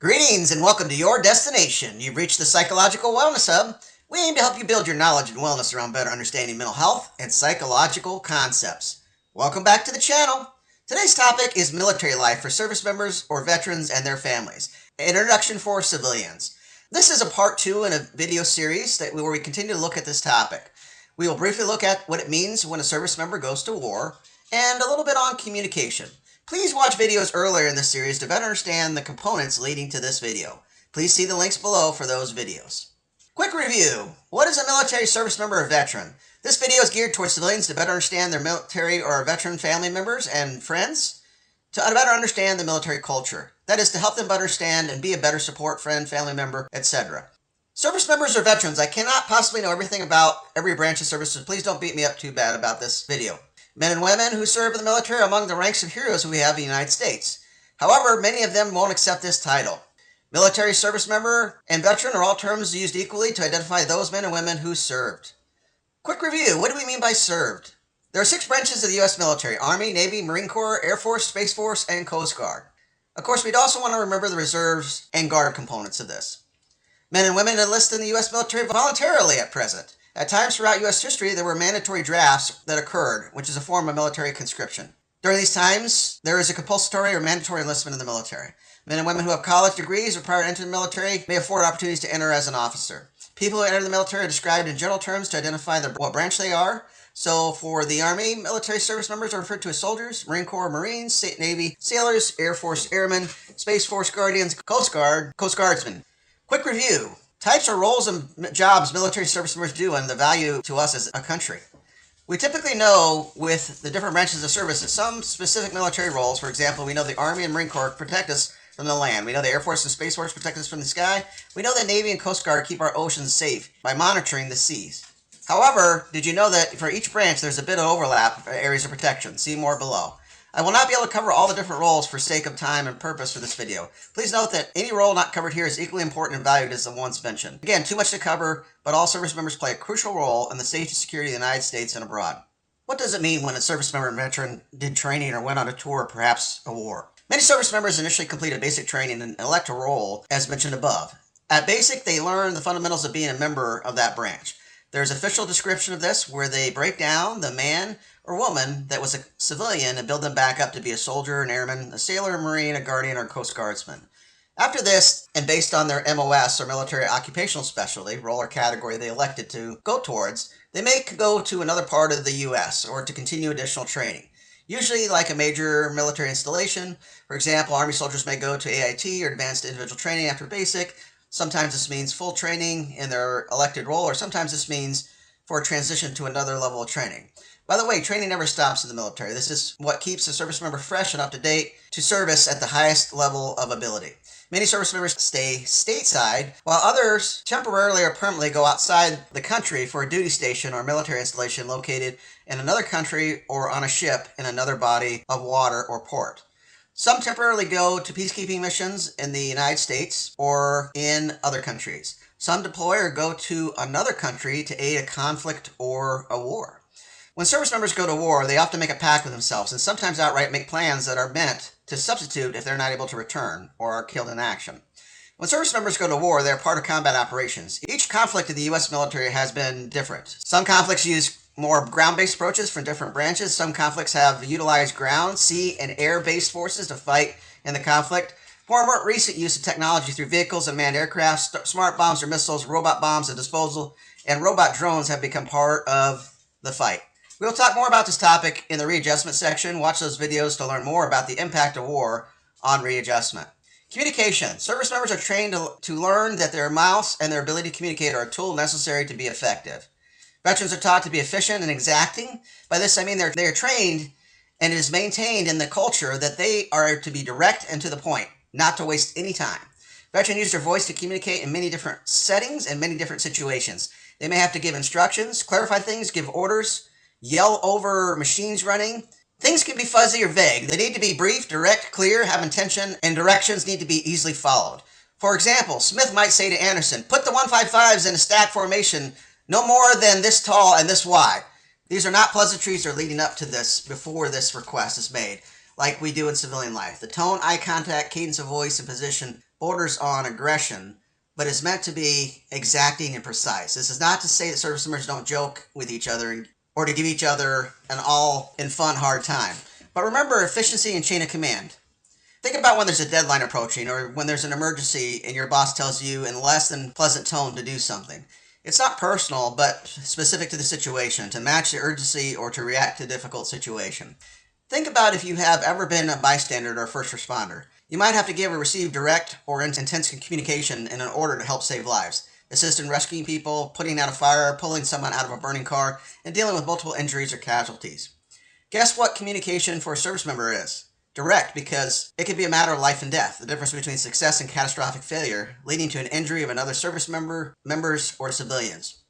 Greetings and welcome to your destination. You've reached the Psychological Wellness Hub. We aim to help you build your knowledge and wellness around better understanding mental health and psychological concepts. Welcome back to the channel. Today's topic is military life for service members or veterans and their families. An introduction for civilians. This is a part 2 in a video series where we continue to look at this topic. We will briefly look at what it means when a service member goes to war and a little bit on communication. Please watch videos earlier in this series to better understand the components leading to this video. Please see the links below for those videos. Quick review. What is a military service member or veteran? This video is geared towards civilians to better understand their military or veteran family members and friends, to better understand the military culture. That is, to help them understand and be a better support friend, family member, etc. Service members or veterans, I cannot possibly know everything about every branch of service, so please don't beat me up too bad about this video. Men and women who serve in the military are among the ranks of heroes we have in the United States. However, many of them won't accept this title. Military service member and veteran are all terms used equally to identify those men and women who served. Quick review. What do we mean by served? There are 6 branches of the U.S. military: Army, Navy, Marine Corps, Air Force, Space Force, and Coast Guard. Of course, we'd also want to remember the reserves and guard components of this. Men and women enlist in the U.S. military voluntarily at present. At times throughout U.S. history, there were mandatory drafts that occurred, which is a form of military conscription. During these times, there is a compulsory or mandatory enlistment in the military. Men and women who have college degrees or prior to entering the military may afford opportunities to enter as an officer. People who enter the military are described in general terms to identify what branch they are. So for the Army, military service members are referred to as soldiers, Marine Corps, Marines, Navy, sailors, Air Force, airmen, Space Force, guardians, Coast Guard, Coast Guardsmen. Quick review. Types or roles and jobs military service members do and the value to us as a country. We typically know with the different branches of service that some specific military roles, for example, we know the Army and Marine Corps protect us from the land. We know the Air Force and Space Force protect us from the sky. We know that Navy and Coast Guard keep our oceans safe by monitoring the seas. However, did you know that for each branch there's a bit of overlap for areas of protection? See more below. I will not be able to cover all the different roles for sake of time and purpose for this video. Please note that any role not covered here is equally important and valued as the ones mentioned. Again, too much to cover, but all service members play a crucial role in the safety and security of the United States and abroad. What does it mean when a service member and veteran did training or went on a tour or perhaps a war? Many service members initially completed basic training and elect a role as mentioned above. At basic, they learn the fundamentals of being a member of that branch. There's an official description of this where they break down the man or woman that was a civilian and build them back up to be a soldier, an airman, a sailor, a marine, a guardian, or Coast Guardsman. After this, and based on their MOS or military occupational specialty, role or category they elected to go towards, they may go to another part of the U.S. or to continue additional training. Usually like a major military installation. For example, Army soldiers may go to AIT or Advanced Individual Training after basic. Sometimes this means full training in their elected role, or sometimes this means for a transition to another level of training. By the way, training never stops in the military. This is what keeps a service member fresh and up to date to service at the highest level of ability. Many service members stay stateside, while others temporarily or permanently go outside the country for a duty station or military installation located in another country or on a ship in another body of water or port. Some temporarily go to peacekeeping missions in the United States or in other countries. Some deploy or go to another country to aid a conflict or a war. When service members go to war, they often make a pact with themselves and sometimes outright make plans that are meant to substitute if they're not able to return or are killed in action. When service members go to war, they are part of combat operations. Each conflict in the U.S. military has been different. Some conflicts use more ground-based approaches from different branches. Some conflicts have utilized ground, sea, and air-based forces to fight in the conflict. More recent use of technology through vehicles and manned aircraft, smart bombs or missiles, robot bombs and disposal, and robot drones have become part of the fight. We'll talk more about this topic in the readjustment section. Watch those videos to learn more about the impact of war on readjustment. Communication. Service members are trained to learn that their mouths and their ability to communicate are a tool necessary to be effective. Veterans are taught to be efficient and exacting. By this I mean they are trained and it is maintained in the culture that they are to be direct and to the point, not to waste any time. Veterans use their voice to communicate in many different settings and many different situations. They may have to give instructions, clarify things, give orders, yell over machines running. Things can be fuzzy or vague. They need to be brief, direct, clear, have intention, and directions need to be easily followed. For example, Smith might say to Anderson, put the 155s in a stack formation no more than this tall and this wide. These are not pleasantries or leading up to this before this request is made. like we do in civilian life. The tone, eye contact, cadence of voice, and position borders on aggression, but is meant to be exacting and precise. This is not to say that service members don't joke with each other or to give each other an all-in-fun hard time. But remember efficiency and chain of command. Think about when there's a deadline approaching or when there's an emergency and your boss tells you in less than pleasant tone to do something. It's not personal, but specific to the situation, to match the urgency or to react to a difficult situation. Think about if you have ever been a bystander or a first responder. You might have to give or receive direct or intense communication in order to help save lives. Assist in rescuing people, putting out a fire, pulling someone out of a burning car, and dealing with multiple injuries or casualties. Guess what communication for a service member is? Direct, because it could be a matter of life and death, the difference between success and catastrophic failure, leading to an injury of another service member, members, or civilians.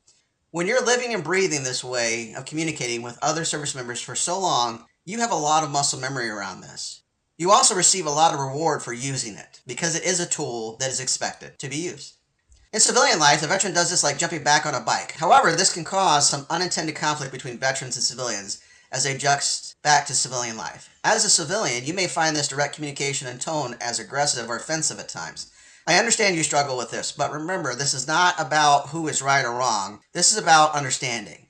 When you're living and breathing this way of communicating with other service members for so long, you have a lot of muscle memory around this. You also receive a lot of reward for using it, because it is a tool that is expected to be used. In civilian life, the veteran does this like jumping back on a bike. However, this can cause some unintended conflict between veterans and civilians as they adjust back to civilian life. As a civilian, you may find this direct communication and tone as aggressive or offensive at times. I understand you struggle with this, but remember, this is not about who is right or wrong. This is about understanding.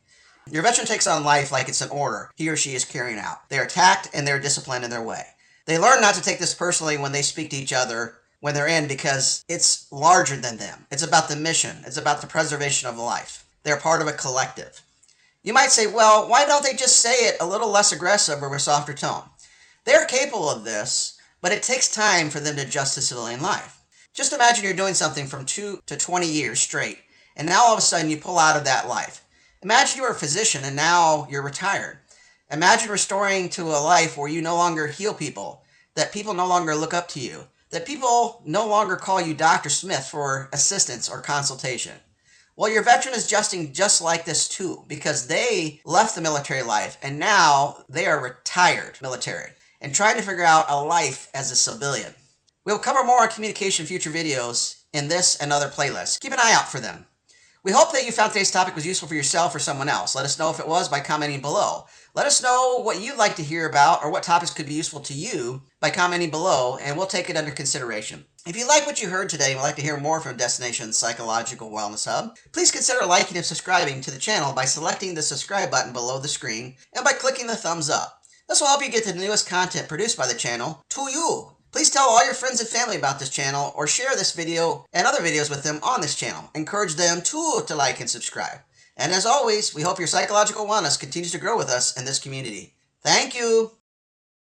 Your veteran takes on life like it's an order he or she is carrying out. They are attacked and they're disciplined in their way. They learn not to take this personally when they speak to each other when they're in, because it's larger than them. It's about the mission. It's about the preservation of life. They're part of a collective. You might say, well, why don't they just say it a little less aggressive or with softer tone? They're capable of this, but it takes time for them to adjust to civilian life. Just imagine you're doing something from 2 to 20 years straight, and now all of a sudden you pull out of that life. Imagine you were a physician and now you're retired. Imagine restoring to a life where you no longer heal people, that people no longer look up to you, that people no longer call you Dr. Smith for assistance or consultation. Well, your veteran is adjusting just like this too, because they left the military life and now they are retired military and trying to figure out a life as a civilian. We'll cover more on communication in future videos in this and other playlists. Keep an eye out for them. We hope that you found today's topic was useful for yourself or someone else. Let us know if it was by commenting below. Let us know what you'd like to hear about or what topics could be useful to you by commenting below, and we'll take it under consideration. If you like what you heard today and would like to hear more from Destination Psychological Wellness Hub, please consider liking and subscribing to the channel by selecting the subscribe button below the screen and by clicking the thumbs up. This will help you get the newest content produced by the channel to you. Please tell all your friends and family about this channel or share this video and other videos with them on this channel. Encourage them too to like and subscribe. And as always, we hope your psychological wellness continues to grow with us in this community. Thank you.